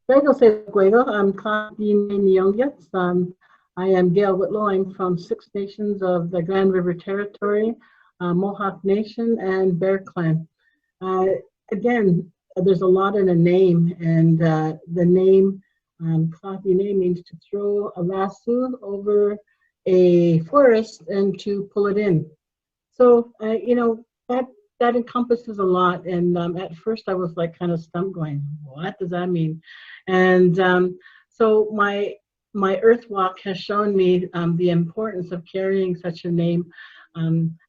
Luego se juego. I'm Claudine Nyong'o. I am Gail Whitlow. I'm from Six Nations of the Grand River Territory, Mohawk Nation, and Bear Clan. Uh, Again, there's a lot in a name, and the name Claudine means to throw a lasso over a forest and to pull it in. So, that encompasses a lot. And at first I was like kind of stumped going, what does that mean? And so my Earth Walk has shown me the importance of carrying such a name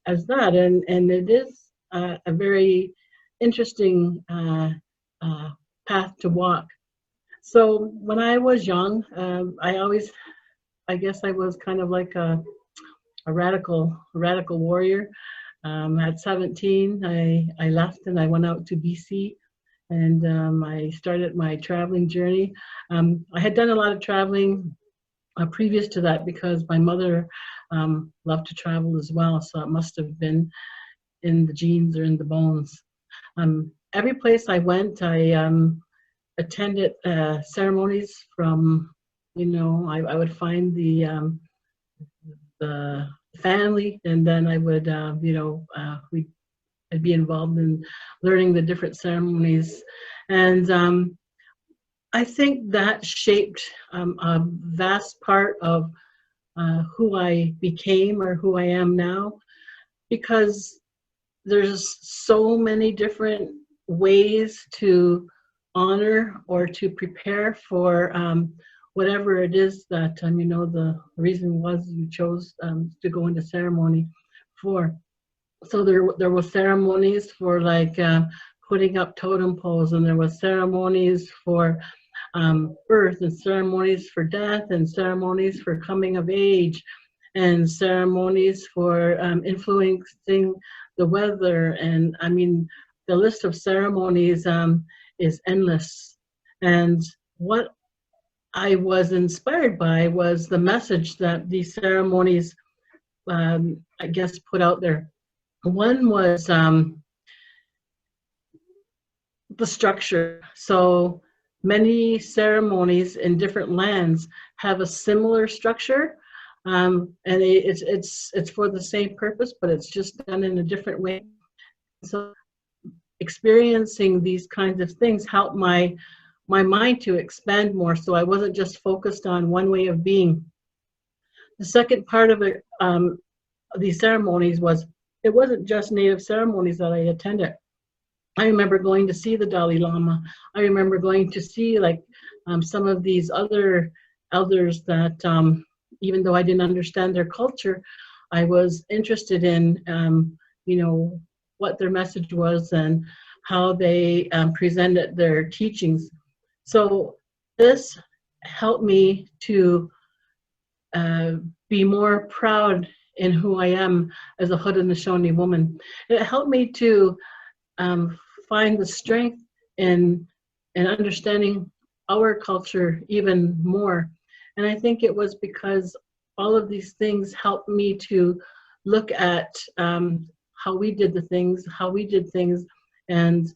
as that. And it is a very interesting path to walk. So when I was young, I guess I was kind of like a radical warrior. At 17, I left and I went out to BC, and I started my traveling journey. I had done a lot of traveling previous to that because my mother loved to travel as well, so it must have been in the genes or in the bones. Every place I went, I attended ceremonies from, I would find the family, and then I would, I'd be involved in learning the different ceremonies. And I think that shaped a vast part of who I became or who I am now, because there's so many different ways to honor or to prepare for whatever it is that the reason was you chose to go into ceremony for. So there were ceremonies for like putting up totem poles, and there was ceremonies for birth, and ceremonies for death, and ceremonies for coming of age, and ceremonies for influencing the weather. And I mean, the list of ceremonies is endless. And what I was inspired by was the message that these ceremonies, I guess, put out there. One was the structure. So many ceremonies in different lands have a similar structure, and it's for the same purpose, but it's just done in a different way. So experiencing these kinds of things helped my mind to expand more, so I wasn't just focused on one way of being. The second part of it, these ceremonies, was it wasn't just Native ceremonies that I attended. I remember going to see the Dalai Lama. I remember going to see like some of these other elders that even though I didn't understand their culture, I was interested in what their message was and how they presented their teachings. So this helped me to be more proud in who I am as a Haudenosaunee woman. It helped me to find the strength in understanding our culture even more. And I think it was because all of these things helped me to look at how we did things, and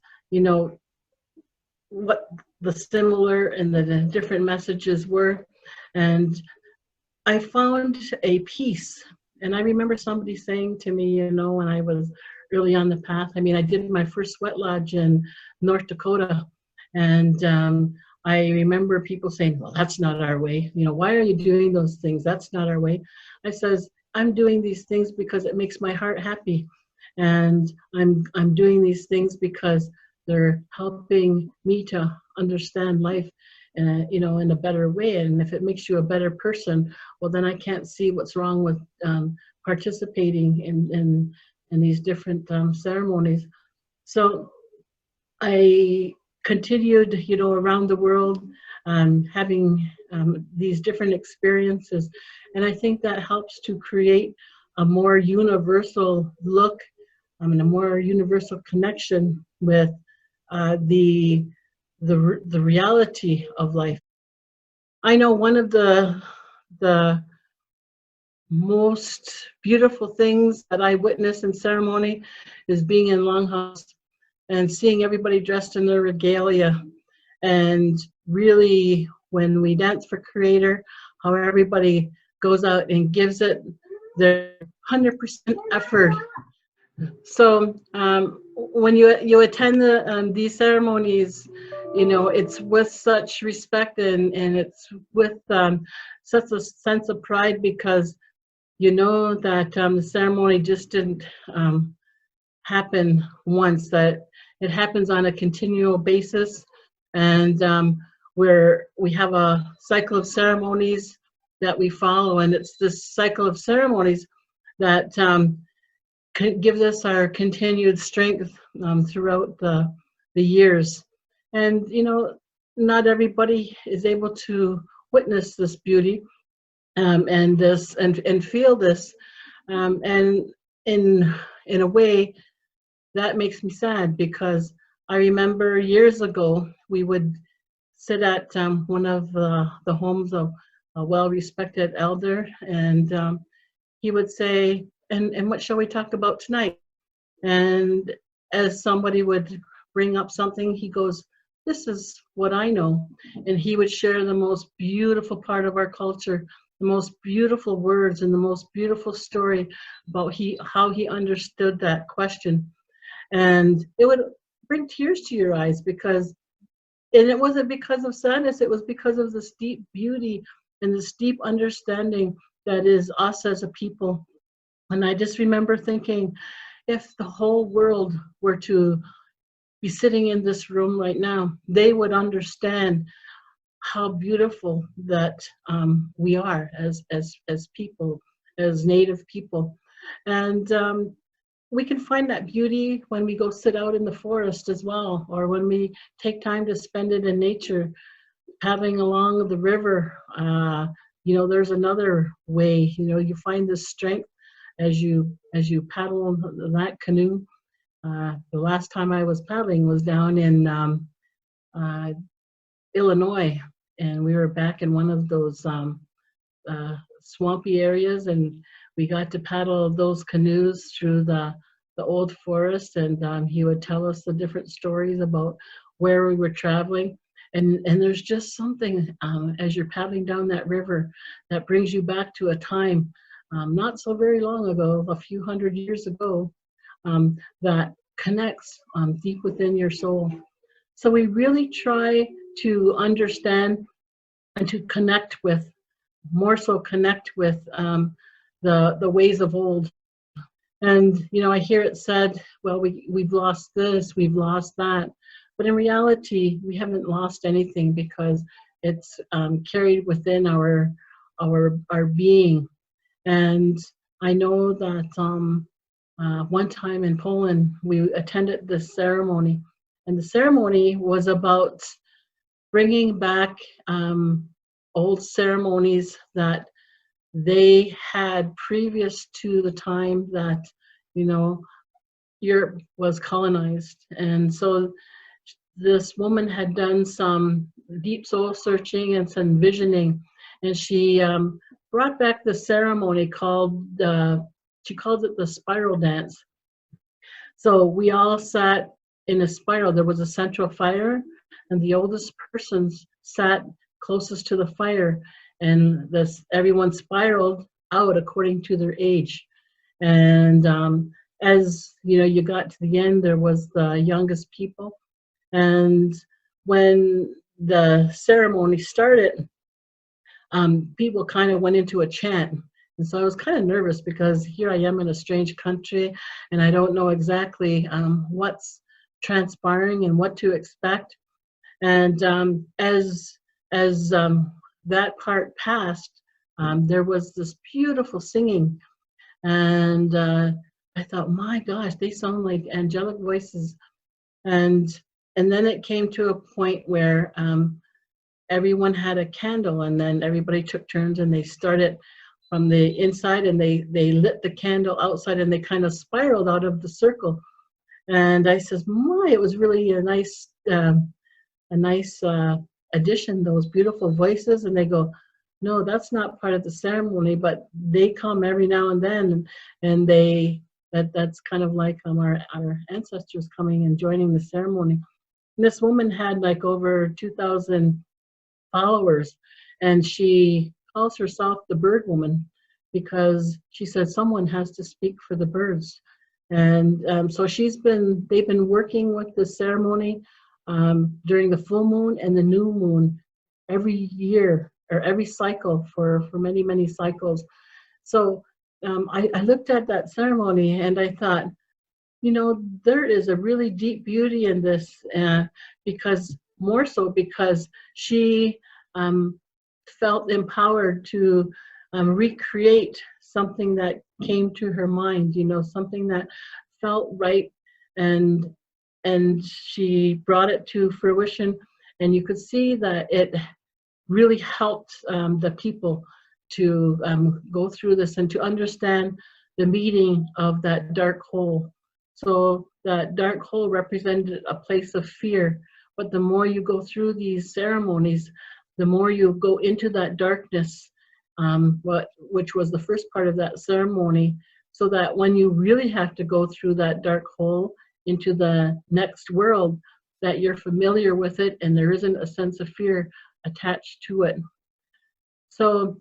what the similar and the different messages were. And I found a peace. And I remember somebody saying to me, when I was early on the path, I mean, I did my first sweat lodge in North Dakota. And I remember people saying, well, that's not our way. Why are you doing those things? That's not our way. I says, I'm doing these things because it makes my heart happy. And I'm doing these things because they're helping me to understand life in a better way. And if it makes you a better person, well, then I can't see what's wrong with participating in these different ceremonies. So I continued, around the world, having these different experiences. And I think that helps to create a more universal look and a more universal connection with the reality of life. I know one of the most beautiful things that I witness in ceremony is being in Longhouse and seeing everybody dressed in their regalia And really, when we dance for Creator, how everybody goes out and gives it their 100% effort. So when you attend these ceremonies, you know, it's with such respect, and it's with such a sense of pride, because you know that the ceremony just didn't happen once, that it happens on a continual basis. And where we have a cycle of ceremonies that we follow, and it's this cycle of ceremonies that gives us our continued strength throughout the years. And you know, not everybody is able to witness this beauty, and this and feel this, and in a way that makes me sad, because I remember years ago we would sit at one of the homes of a well-respected elder, and he would say, and what shall we talk about tonight? And as somebody would bring up something, he goes, this is what I know. And he would share the most beautiful part of our culture, the most beautiful words, and the most beautiful story about how he understood that question. And it would bring tears to your eyes, because, and it wasn't because of sadness, it was because of this deep beauty and this deep understanding that is us as a people. And I just remember thinking, if the whole world were to be sitting in this room right now, they would understand how beautiful that we are as people, as Native people. And we can find that beauty when we go sit out in the forest as well, or when we take time to spend it in nature, paddling along the river. You know, there's another way. You know, you find this strength as you paddle that canoe. The last time I was paddling was down in Illinois, and we were back in one of those swampy areas, and we got to paddle those canoes through the old forest, and he would tell us the different stories about where we were traveling. And there's just something as you're paddling down that river that brings you back to a time not so very long ago, a few hundred years ago, that connects deep within your soul. So we really try to understand and to connect with, more so connect with the ways of old. And you know, I hear it said, well, we've lost this, we've lost that. But in reality, we haven't lost anything, because it's carried within our being. And I know that one time in Poland, we attended this ceremony, and the ceremony was about bringing back old ceremonies that they had previous to the time that, you know, Europe was colonized. And so this woman had done some deep soul searching and some visioning, and she brought back the ceremony called, she calls it the spiral dance. So we all sat in a spiral. There was a central fire, and the oldest persons sat closest to the fire, and everyone spiraled out according to their age. And as you know, you got to the end, there was the youngest people. And when the ceremony started, people kind of went into a chant. And so I was kind of nervous, because here I am in a strange country, and I don't know exactly what's transpiring and what to expect. And as that part passed, there was this beautiful singing, and I thought, my gosh, they sound like angelic voices. And then it came to a point where everyone had a candle, and then everybody took turns, and they started from the inside, and they lit the candle outside, and they kind of spiraled out of the circle. And I says, my, it was really a nice addition, those beautiful voices. And they go, no, that's not part of the ceremony, but they come every now and then, and that's kind of like our ancestors coming and joining the ceremony. this woman had like over 2,000 followers, and she calls herself the bird woman because she said someone has to speak for the birds. And so they've been working with the ceremony during the full moon and the new moon every year or every cycle for many, many cycles. So I looked at that ceremony and I thought, you know, there is a really deep beauty in this, because more so because she felt empowered to recreate something that came to her mind, you know, something that felt right, and she brought it to fruition, and you could see that it really helped the people to go through this and to understand the meaning of that dark hole. So that dark hole represented a place of fear, but the more you go through these ceremonies, the more you go into that darkness, which was the first part of that ceremony, so that when you really have to go through that dark hole into the next world, that you're familiar with it and there isn't a sense of fear attached to it. So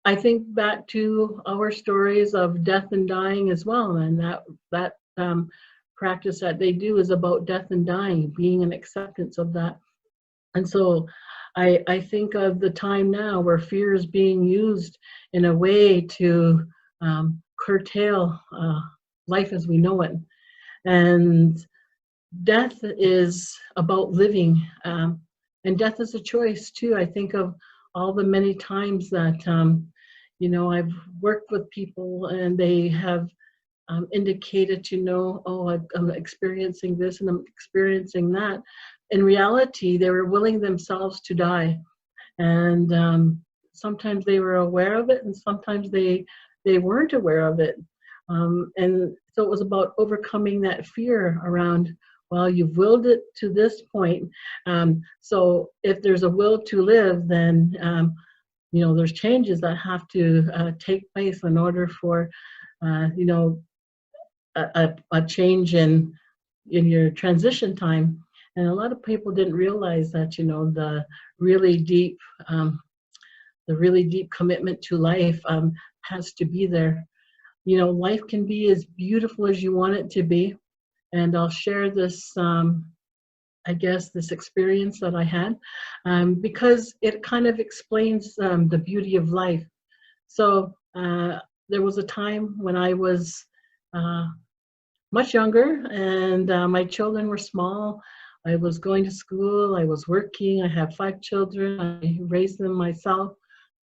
I think back to our stories of death and dying as well, and that practice that they do is about death and dying, being an acceptance of that. And so I think of the time now where fear is being used in a way to curtail life as we know it. And death is about living, and death is a choice too. I think of all the many times that, you know, I've worked with people and they have indicated, you know, oh, I'm experiencing this and I'm experiencing that. In reality, they were willing themselves to die. And sometimes they were aware of it and sometimes they weren't aware of it. And so it was about overcoming that fear around, well, you've willed it to this point. So if there's a will to live, then you know, there's changes that have to take place in order for, you know, a change in your transition time. And a lot of people didn't realize that, you know, the really deep commitment to life has to be there. You know, life can be as beautiful as you want it to be. And I'll share this, I guess, this experience that I had, because it kind of explains the beauty of life. So there was a time when I was much younger and my children were small. I was going to school, I was working, I have 5 children, I raised them myself,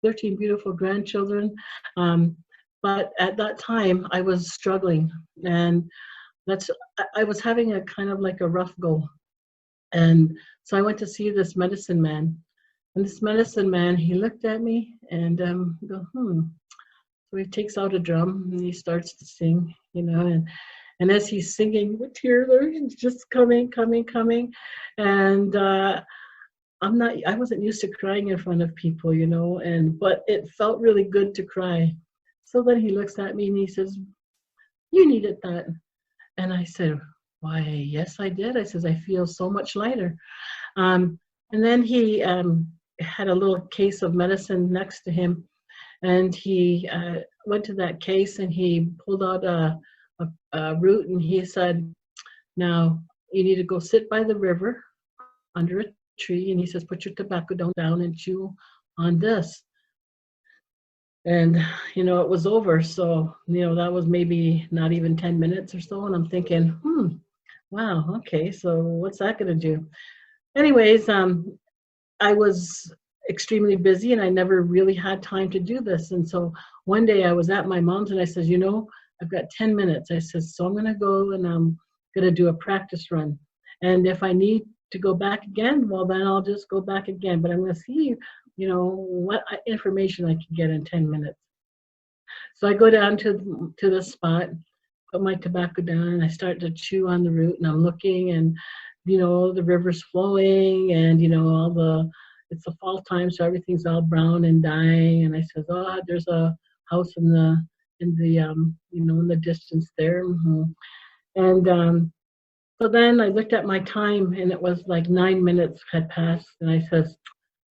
13 beautiful grandchildren. But at that time I was struggling, and I was having a kind of like a rough go. And so I went to see this medicine man. And this medicine man, he looked at me and go, So he takes out a drum and he starts to sing, you know, and as he's singing, the tears are just coming. And I wasn't used to crying in front of people, you know, but it felt really good to cry. So then he looks at me and he says, you needed that. And I said, why, yes, I did. I says, I feel so much lighter. And then he had a little case of medicine next to him. And he went to that case and he pulled out a root and he said, now you need to go sit by the river under a tree. And he says, put your tobacco down and chew on this. And, you know, it was over. So, you know, that was maybe not even 10 minutes or so. And I'm thinking, wow, okay, so what's that going to do? Anyways, I was extremely busy and I never really had time to do this. And so one day I was at my mom's and I said, you know, I've got 10 minutes. I said, so I'm going to go and I'm going to do a practice run. And if I need to go back again, well, then I'll just go back again. But I'm going to see, you know, what information I can get in 10 minutes. So I go down to the spot, put my tobacco down, and I start to chew on the root, and I'm looking, and, you know, the river's flowing, and, you know, it's the fall time, so everything's all brown and dying. And I says, oh, there's a house in the you know, in the distance there. And So then I looked at my time and it was like 9 minutes had passed. And I says,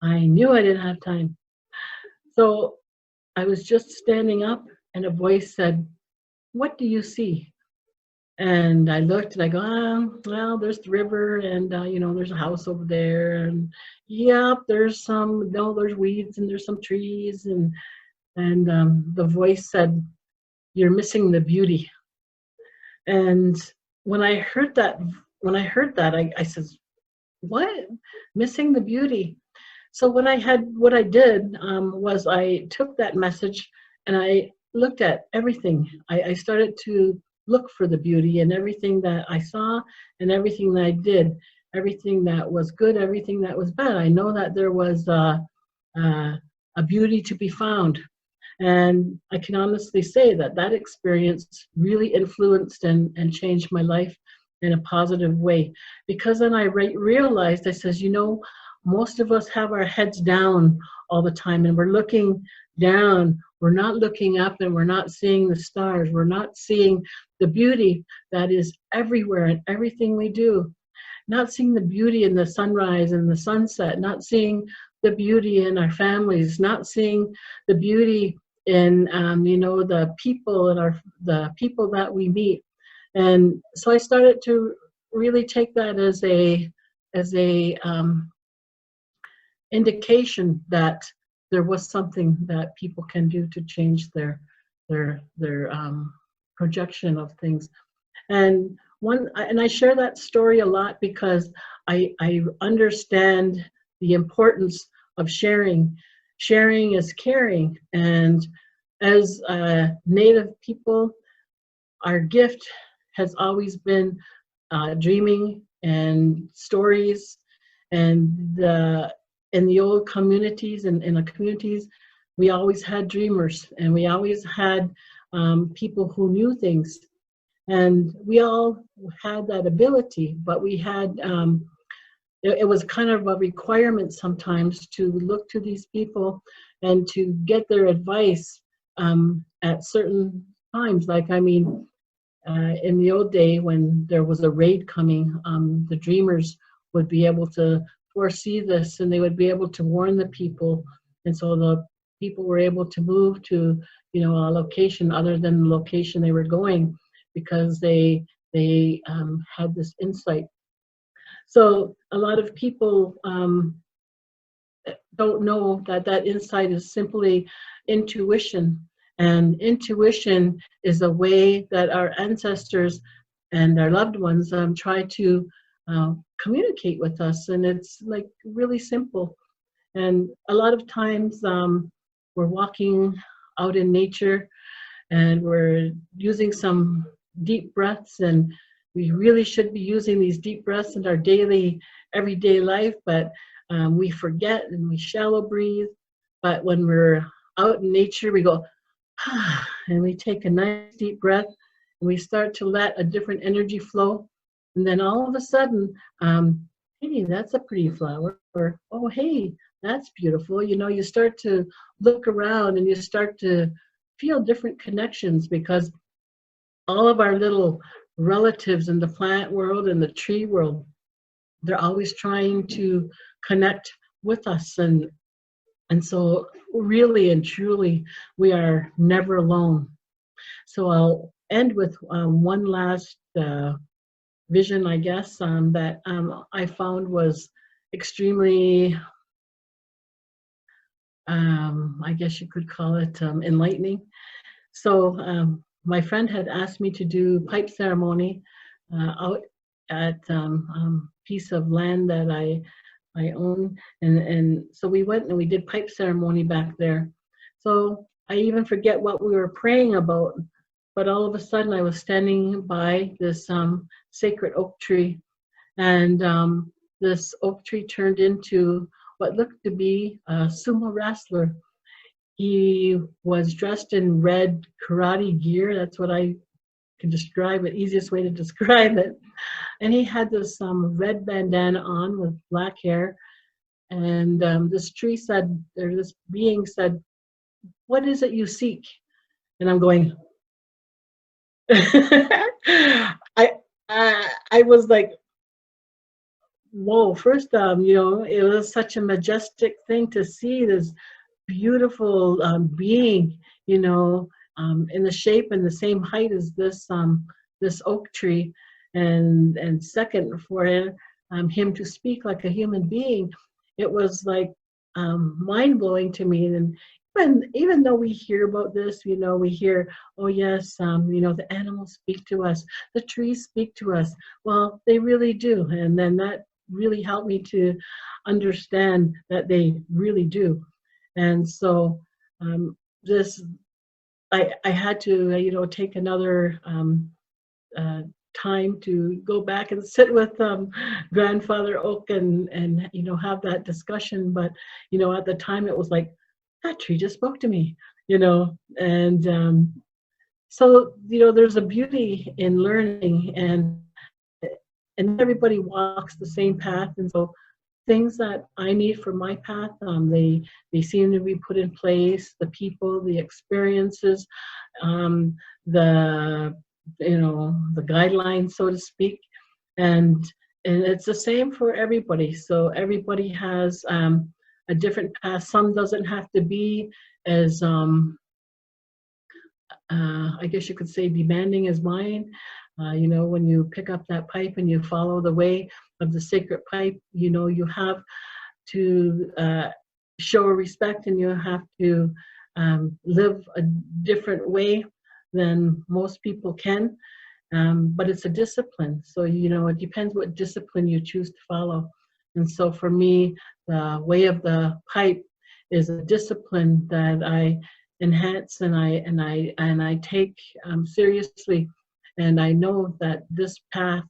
I knew I didn't have time. So I was just standing up and a voice said, what do you see? And I looked and I go, well, there's the river and, there's a house over there. And yep, there's weeds and there's some trees. And the voice said, you're missing the beauty. And when I heard that, I says, what? Missing the beauty? So what I did was I took that message and I looked at everything. I started to look for the beauty in everything that I saw and everything that I did, everything that was good, everything that was bad. I know that there was a beauty to be found. And I can honestly say that that experience really influenced and changed my life in a positive way. Because then I realized, I says, most of us have our heads down all the time and we're looking down. We're not looking up and we're not seeing the stars. We're not seeing the beauty that is everywhere in everything we do. Not seeing the beauty in the sunrise and the sunset, not seeing the beauty in our families, not seeing the beauty in the people and the people that we meet. And so I started to really take that as a indication that there was something that people can do to change their projection of things. And I share that story a lot because I understand the importance of sharing. Sharing is caring, and as Native people, our gift has always been dreaming and stories, and in the old communities and in the communities, we always had dreamers, and we always had people who knew things. And we all had that ability, but we had, it was kind of a requirement sometimes to look to these people and to get their advice at certain times. Like, in the old day when there was a raid coming, the dreamers would be able to foresee this and they would be able to warn the people. And so the people were able to move to, a location other than the location they were going, because they had this insight. So a lot of people don't know that that insight is simply intuition. And intuition is a way that our ancestors and our loved ones try to communicate with us. And it's like really simple. And a lot of times we're walking out in nature and we're using some deep breaths, and we really should be using these deep breaths in our daily, everyday life, but we forget and we shallow breathe. But when we're out in nature, we go, and we take a nice deep breath, and we start to let a different energy flow. And then all of a sudden, hey, that's a pretty flower, or, oh, hey, that's beautiful. You start to look around and you start to feel different connections, because all of our little relatives in the plant world and the tree world, they're always trying to connect with us. And so really and truly, we are never alone. So I'll end with one last vision, I guess, that I found was extremely, I guess you could call it enlightening. So my friend had asked me to do pipe ceremony out at piece of land that I own, and so we went and we did pipe ceremony back there. So I even forget what we were praying about, but all of a sudden I was standing by this sacred oak tree, and this oak tree turned into what looked to be a sumo wrestler. He was dressed in red karate gear. That's what I can describe it, easiest way to describe it. And he had this red bandana on with black hair. And this tree said, or this being said, what is it you seek? And I'm going, I I was like, whoa, first, it was such a majestic thing to see this beautiful being, in the shape and the same height as this oak tree, and second for him to speak like a human being, it was like mind blowing to me. And even though we hear about this, we hear, oh yes, the animals speak to us, the trees speak to us. Well, they really do, and then that really helped me to understand that they really do. And so this, I had to, take another uh, time to go back and sit with Grandfather Oak and have that discussion. But at the time it was like that tree just spoke to me, and so there's a beauty in learning, and everybody walks the same path, and so things that I need for my path, they seem to be put in place. The people, the experiences, um, the the guidelines, so to speak, and it's the same for everybody. So everybody has a different path. Some doesn't have to be as I guess you could say demanding as mine. When you pick up that pipe and you follow the way of the sacred pipe, you have to show respect, and you have to live a different way than most people can. But it's a discipline. So, it depends what discipline you choose to follow. And so for me, the way of the pipe is a discipline that I enhance and I take seriously. And I know that this path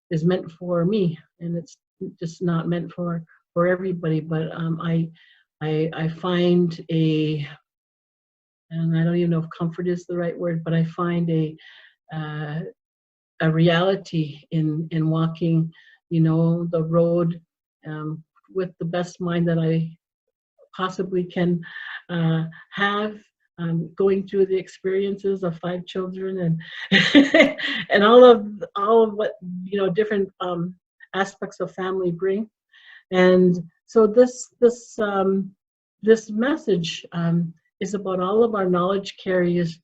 is meant for me, and it's just not meant for everybody. But I find and I don't even know if comfort is the right word, but I find uh, a reality in walking, the road with the best mind that I possibly can have, going through the experiences of 5 children and and all of what different aspects of family bring. And so this message is about all of our knowledge carriers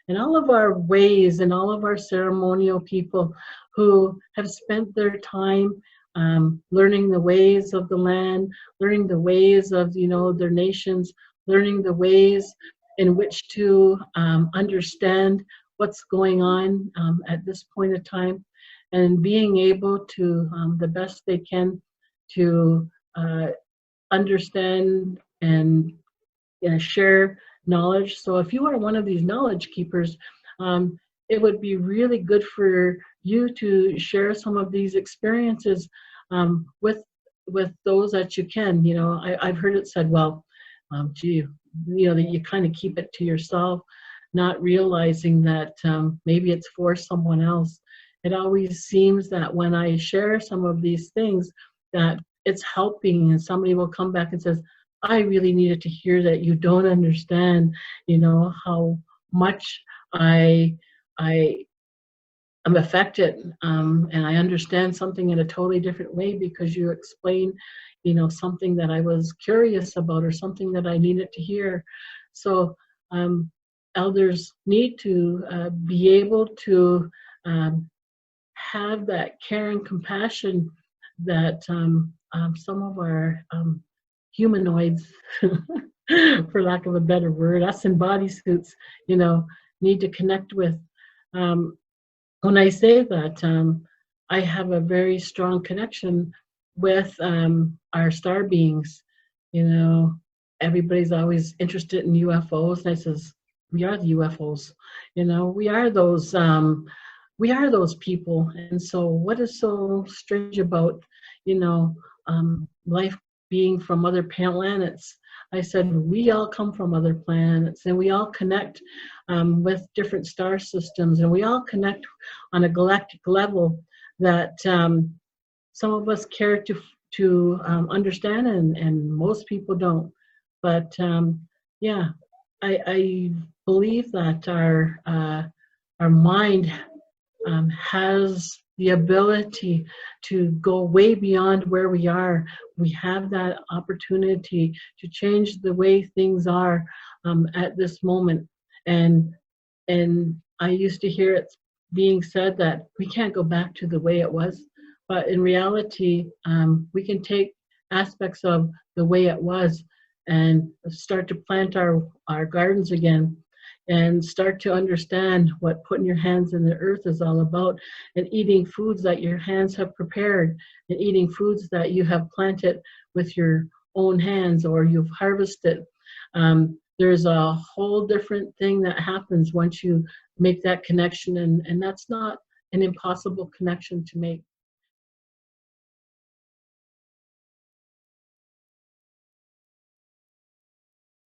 and all of our ways and all of our ceremonial people who have spent their time learning the ways of the land, learning the ways of their nations, learning the ways in which to understand what's going on at this point of time, and being able to the best they can to understand and share knowledge. So if you are one of these knowledge keepers, it would be really good for you to share some of these experiences with those that you can. I've heard it said, well, gee, that you kind of keep it to yourself, not realizing that maybe it's for someone else. It always seems that when I share some of these things, that it's helping, and somebody will come back and says, I really needed to hear that. You don't understand, how much I am affected, and I understand something in a totally different way because you explain, something that I was curious about or something that I needed to hear. So elders need to be able to have that care and compassion that some of our humanoids, for lack of a better word, us in bodysuits, need to connect with. When I say that, I have a very strong connection with our star beings. Everybody's always interested in UFOs, and I says, we are the UFOs. We are those. We are those people. And so, what is so strange about, life being from other planets? I said, we all come from other planets, and we all connect with different star systems, and we all connect on a galactic level that some of us care to understand, and most people don't. But yeah, I believe that our mind has the ability to go way beyond where we are. We have that opportunity to change the way things are at this moment. And I used to hear it being said that we can't go back to the way it was, but in reality, we can take aspects of the way it was and start to plant our gardens again and start to understand what putting your hands in the earth is all about, and eating foods that your hands have prepared, and eating foods that you have planted with your own hands or you've harvested. There's a whole different thing that happens once you make that connection, and that's not an impossible connection to make.